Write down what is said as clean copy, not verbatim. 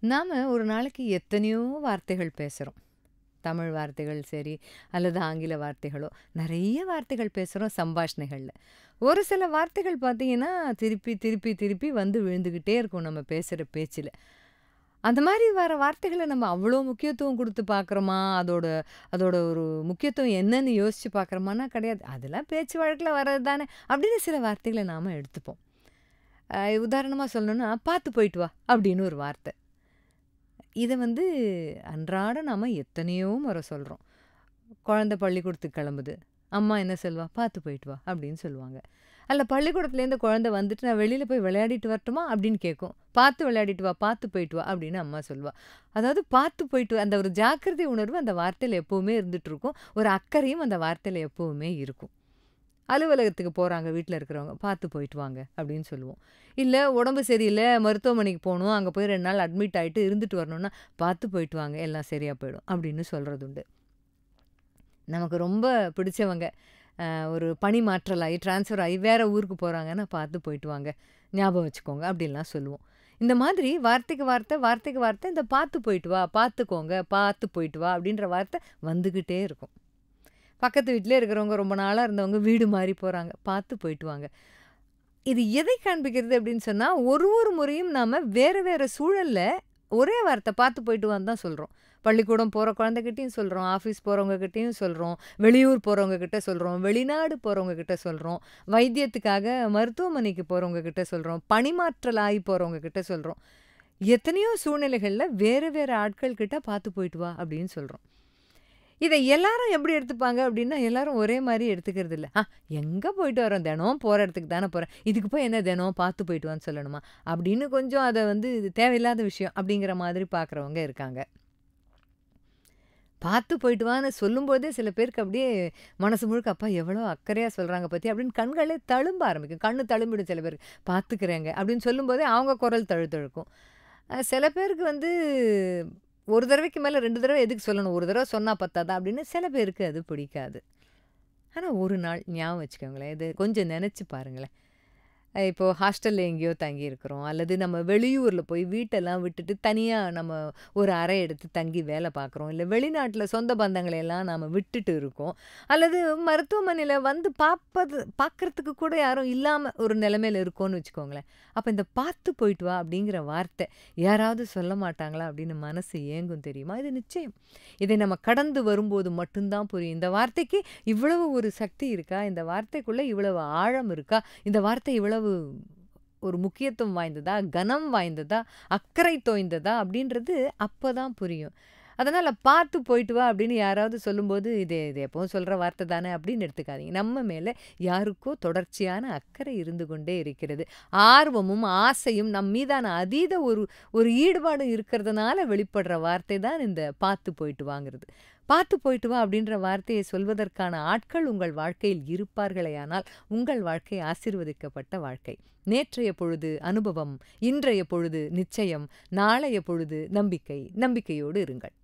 நாம ஒரு நாளைக்கு எத்தனையோ வார்த்தைகள் பேசுறோம். தமிழ் வார்த்தைகள் சரி, அல்லது ஆங்கில வார்த்தைகளோ, நெறைய வார்த்தைகள் பேசுறோம் சம்பாஷணைகள்ல. ஒரு சில வார்த்தைகள் பார்த்தீங்கன்னா, திருப்பி, திருப்பி, திருப்பி வந்து விழுந்துகிட்டே இருக்கும் நம்ம பேசுற பேச்சுல. அந்த மாரி வர வார்த்தைகள நம்ம அவ்ளோ முக்கியத்துவம் குடுத்து பார்க்குறோமா? அதோட அதோட ஒரு முக்கியத்துவம் என்னன்னு யோசிச்சு பார்க்குறோமான்னா கிடையாது. அதெல்லாம் பேச்சு வழக்குல வர்றது தானே! அப்படின்னு சில வார்த்தைகள நாம எடுத்துப்போம். உதாரணமா சொல்லணும்னா, "பார்த்து போயிட்டு வா" அப்படின்னு ஒரு வார்த்தை. இத வந்து அன்றாட நாம எத்தனையோ முறை சொல்றோம். குழந்தை பள்ளிக்கூடத்துக்கு கிளம்புது. அம்மா என்ன சொல்வா? "பார்த்து போயிட்டு வா" அப்படின்னு சொல்லுவாங்க. அல்ல பள்ளிக்கூடத்துலேருந்து குழந்தை வந்துட்டு, "நான் வெளியில போய் விளையாடிட்டு வரட்டுமா?" அப்படின்னு கேட்கும். "பார்த்து விளையாடிட்டு வா, பார்த்து போயிட்டு வா" அப்படின்னு அம்மா சொல்வா. அதாவது பார்த்து போயிட்டு வா அந்த ஒரு ஜாக்கிரதை உணர்வு அந்த வார்த்தையில எப்பவுமே இருந்துட்டு இருக்கும். ஒரு அக்கறையும் அந்த வார்த்தையில எப்பவுமே இருக்கும். அலுவலகத்துக்கு போறாங்க வீட்ல இருக்கிறவங்க, "பார்த்து போயிட்டு வாங்க" அப்படின்னு சொல்லுவோம். இல்ல உடம்பு சரியில்ல, மருத்துவமனைக்கு போணும், அங்க போய் 2 நாள் அட்மிட் ஆயிட்டு இருந்துட்டு வரணும்னா, "பார்த்து போயிட்டு வாங்க, எல்லாம் சரியா போயிடும்" அப்படின்னு சொல்றதுண்டு. நமக்கு ரொம்ப பிடிச்சவங்க, ஒரு பணி மாற்றல் ஆயி, ட்ரான்ஸ்ஃபர் ஆயி வேற ஊருக்கு போறாங்கன்னா, "பார்த்து போயிட்டு வாங்க, ஞாபகம் வச்சுக்கோங்க" அப்படின்லாம் சொல்லுவோம். இந்த மாதிரி வார்த்தைக்கு வார்த்தை, வார்த்தைக்கு வார்த்தை இந்த "பார்த்து போயிட்டு வா, பார்த்துக்கோங்க, பார்த்து போயிட்டு வா" அப்படின்ற வார்த்தை வந்துகிட்டே இருக்கும். பக்கத்து வீட்லயே இருக்கிறவங்க ரொம்ப நாளா இருந்தவங்க வீடு மாறி போறாங்க. பார்த்து போயிட்டு வாங்க. இது எதை காண்பிக்கிறது அப்படின்னு சொன்னா, ஒரு ஒரு முறையும் நாம வேற வேற சூழல்ல ஒரே வார்த்தை பார்த்து போயிட்டு வான்னு தான் சொல்றோம். பள்ளிக்கூடம் போற குழந்தைகிட்டயும் சொல்றோம், ஆஃபீஸ் போறவங்க கிட்டயும் சொல்றோம், வெளியூர் போறவங்க கிட்ட சொல்றோம், வெளிநாடு போறவங்க கிட்ட சொல்றோம், வைத்தியத்துக்காக மருத்துவமனைக்கு போறவங்க கிட்ட சொல்றோம், பணிமாற்றல் ஆயி போறவங்க கிட்ட சொல்றோம். எத்தனையோ சூழ்நிலைகள்ல வேற வேற ஆட்கள் கிட்ட பார்த்து போயிட்டு வா அப்படின்னு சொல்றோம். இத எல்லாரும் எப்படி எடுத்துப்பாங்க அப்படின்னா, எல்லாரும் ஒரே மாரி எடுத்துக்கிறது இல்ல. எங்க போயிட்டு வரோம்? தினம் போற இடத்துக்கு தானே போறேன். இதுக்கு போய் என்ன தினம் பார்த்து போயிட்டு வான்னு சொல்லணுமா? அப்படின்னு கொஞ்சம் அத வந்து இது தேவையில்லாத விஷயம் அப்படிங்கிற மாதிரி பார்க்குறவங்க இருக்காங்க. பார்த்து போயிட்டு வான்னு சொல்லும்போதே சில பேருக்கு அப்படியே மனசு முழுக்க, "அப்பா எவ்வளோ அக்கறையா சொல்றாங்க பாத்தியா?" அப்படின்னு கண்களே தழும்ப ஆரம்பிக்கும். கண்ணு தழும்பிடும் சில பேருக்கு. "பார்த்துக்கிறேங்க" அப்படின்னு சொல்லும்போதே அவங்க குரல் தழுதழுக்கும். சில பேருக்கு வந்து ஒரு தடவைக்கு மேல 2 தடவ எதுக்கு சொல்லணும்? ஒரு தடவ சொன்னா பத்தாதா? அப்படின்னு சில பேருக்கு அது பிடிக்காது. ஆனா ஒரு நாள் ஞாபகம் வச்சுக்கோங்களேன். இது கொஞ்சம் நெனச்சு பாருங்களேன். இப்போ ஹாஸ்டல்ல எங்கேயோ தங்கியிருக்கிறோம். அல்லது நம்ம வெளியூர்ல போய் வீட்டெல்லாம் விட்டுட்டு தனியா நம்ம ஒரு அறை எடுத்து தங்கி வேலை பார்க்குறோம். இல்ல வெளிநாட்ல சொந்த பந்தங்களை எல்லாம் நாம விட்டுட்டு இருக்கோம். அல்லது மருத்துவமனையில வந்து பார்க்கறதுக்கு கூட யாரும் இல்லாம ஒரு நிலைமையில இருக்கோம்னு வச்சுக்கோங்களேன். அப்ப இந்த "பார்த்து போயிட்டு வா" அப்படிங்கிற வார்த்தை யாராவது சொல்ல மாட்டாங்களா அப்படின்னு மனசு ஏங்கும் தெரியுமா? இது நிச்சயம். இதை நம்ம கடந்து வரும்போது மட்டும் தான் புரியும். இந்த வார்த்தைக்கு இவ்வளவு ஒரு சக்தி இருக்கா? இந்த வார்த்தைக்குள்ள இவ்வளவு ஆழம் இருக்கா? இந்த வார்த்தை இவ்வளவு ஒரு முக்கியத்துவம் வாய்ந்ததா? கனம் வாய்ந்ததா? அக்கறை தோய்ந்ததா? அப்படின்றது அப்பதான் புரியும். அதனால "பார்த்து போயிட்டு வா" அப்படின்னு யாராவது சொல்லும்போது, இது எப்பவும் சொல்ற வார்த்தை தானே அப்படின்னு எடுத்துக்காதீங்க. நம்ம மேல யாருக்கோ தொடர்ச்சியான அக்கறை இருந்து கொண்டே இருக்கிறது. ஆர்வமும், ஆசையும் நம் மீதான அதீத ஒரு ஒரு ஈடுபாடும் இருக்கிறதுனால வெளிப்படுற வார்த்தை தான் இந்த "பார்த்து போயிட்டு வாங்கிறது." "பார்த்து போயிட்டு வா" அப்படின்ற வார்த்தையை சொல்வதற்கான ஆட்கள் உங்கள் வாழ்க்கையில் இருப்பார்களேயானால், உங்கள் வாழ்க்கை ஆசீர்வதிக்கப்பட்ட வாழ்க்கை. நேற்றைய பொழுது அனுபவம், இன்றைய பொழுது நிச்சயம், நாளைய பொழுது நம்பிக்கை. நம்பிக்கையோடு இருங்கள்.